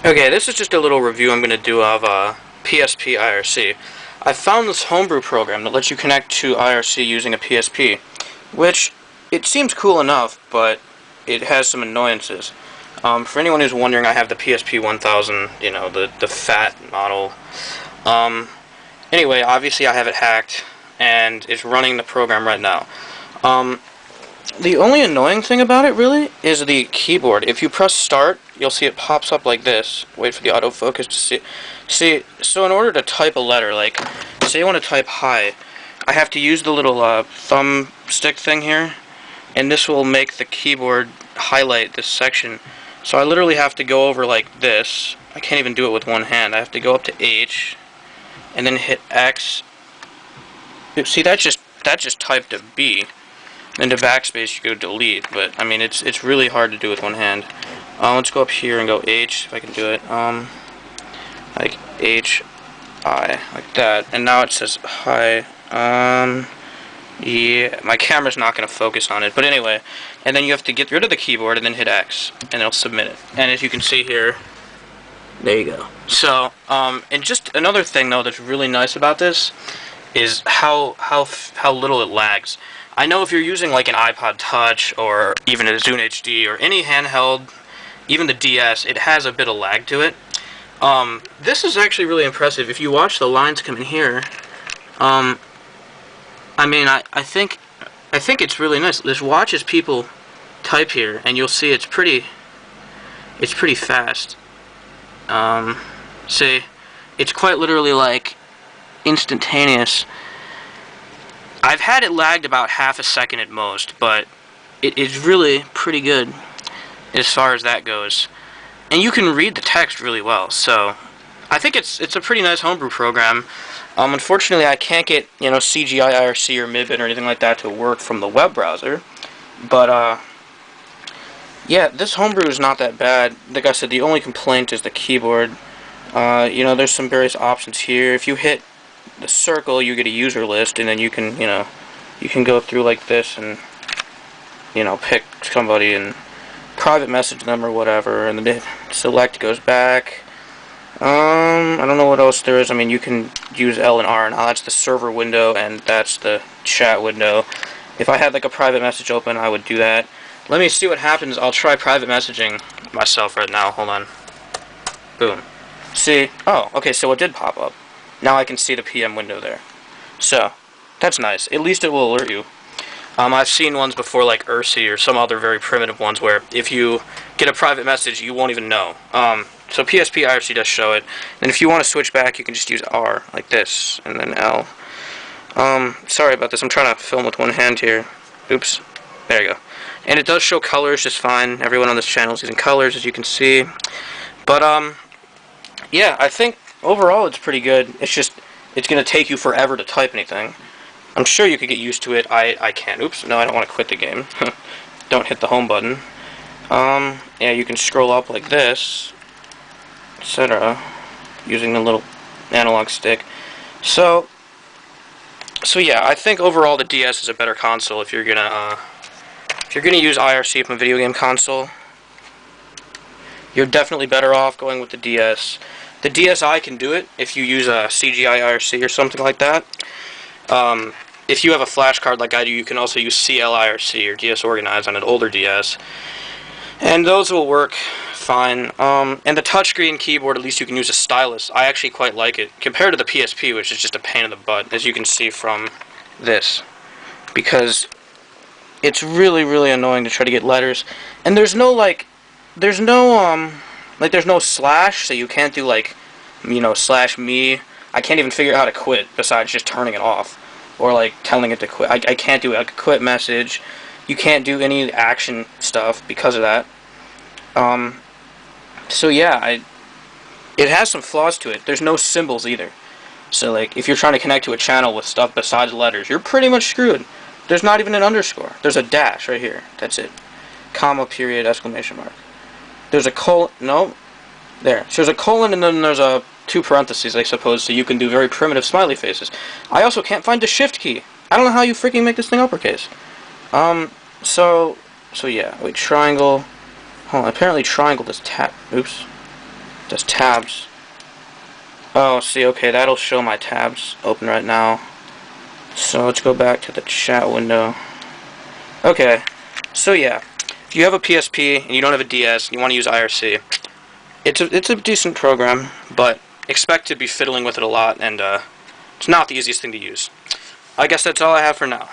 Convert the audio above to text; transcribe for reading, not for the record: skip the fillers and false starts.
Okay, this is just a little review I'm going to do of PSP IRC. I found this homebrew program that lets you connect to IRC using a PSP, which it seems cool enough, but it has some annoyances. For anyone who's wondering, I have the PSP 1000, you know, the fat model. Anyway, obviously I have it hacked, and it's running the program right now. The only annoying thing about it, really, is the keyboard. If you press start, you'll see it pops up like this. Wait for the autofocus to see. See, so in order to type a letter, like, say I want to type hi, I have to use the little thumbstick thing here, and this will make the keyboard highlight this section. So I literally have to go over like this. I can't even do it with one hand. I have to go up to H, and then hit X. See, that just typed a B. And to backspace, you go delete, but I mean, it's really hard to do with one hand. Let's go up here and go H, if I can do it. Like H-I, like that. And now it says hi. Yeah, my camera's not going to focus on it, but anyway. And then you have to get rid of the keyboard and then hit X, and it'll submit it. And as you can see here, there you go. So, and just another thing though that's really nice about this is how little it lags. I know if you're using like an iPod Touch or even a Zune HD or any handheld, even the DS, it has a bit of lag to it. This is actually really impressive. If you watch the lines come in here, I mean, I think it's really nice. Just watch as people type here, and you'll see it's pretty fast. See, it's quite literally like instantaneous. I've had it lagged about half a second at most, but it is really pretty good as far as that goes. And you can read the text really well, so I think it's a pretty nice homebrew program. Unfortunately, I can't get, you know, CGI IRC or MIBIT or anything like that to work from the web browser, but yeah, this homebrew is not that bad. Like I said, the only complaint is the keyboard. You know, there's some various options here. If you hit the circle, you get a user list, and then you can, you know, you can go through like this and, you know, pick somebody and private message them or whatever, and then select goes back. I don't know what else there is. I mean, you can use L and R. Now that's the server window, and that's the chat window. If I had like a private message open, I would do that. Let me see what happens. I'll try private messaging myself right now. Hold on. Boom. See? Oh, okay, so it did pop up. Now I can see the PM window there. So, that's nice. At least it will alert you. I've seen ones before like IRC or some other very primitive ones where if you get a private message, you won't even know. So PSP IRC does show it. And if you want to switch back, you can just use R, like this, and then L. Sorry about this. I'm trying to film with one hand here. Oops. There you go. And it does show colors just fine. Everyone on this channel is using colors, as you can see. But, yeah, I think overall it's pretty good. It's just, it's going to take you forever to type anything. I'm sure you could get used to it. I can't. Oops, no, I don't want to quit the game. Don't hit the home button. Yeah, you can scroll up like this, etc., using the little analog stick. So yeah, I think overall the DS is a better console if you're gonna use IRC from a video game console. You're definitely better off going with the DS. The DSi can do it if you use a CGI IRC or something like that. If you have a flash card like I do, you can also use CL IRC or DS Organize on an older DS. And those will work fine. And the touchscreen keyboard, at least you can use a stylus. I actually quite like it, compared to the PSP, which is just a pain in the butt, as you can see from this. Because it's really, really annoying to try to get letters. And there's no, there's no slash, so you can't do, like, you know, /me. I can't even figure out how to quit, besides just turning it off. Or, like, telling it to quit. I can't do, like, a quit message. You can't do any action stuff because of that. So yeah, it has some flaws to it. There's no symbols either. So, like, if you're trying to connect to a channel with stuff besides letters, you're pretty much screwed. There's not even an underscore. There's a dash right here. That's it. Comma, period, exclamation mark. There's a colon. No. There. So there's a colon, and then there's a 2 parentheses, I suppose, so you can do very primitive smiley faces. I also can't find the shift key. I don't know how you freaking make this thing uppercase. So yeah. Wait, triangle. Hold on. Apparently triangle does tap. Oops. Just tabs. Oh, see, okay, that'll show my tabs open right now. So let's go back to the chat window. Okay, so yeah, if you have a PSP and you don't have a DS and you want to use IRC, it's a decent program, but expect to be fiddling with it a lot, and it's not the easiest thing to use. I guess that's all I have for now.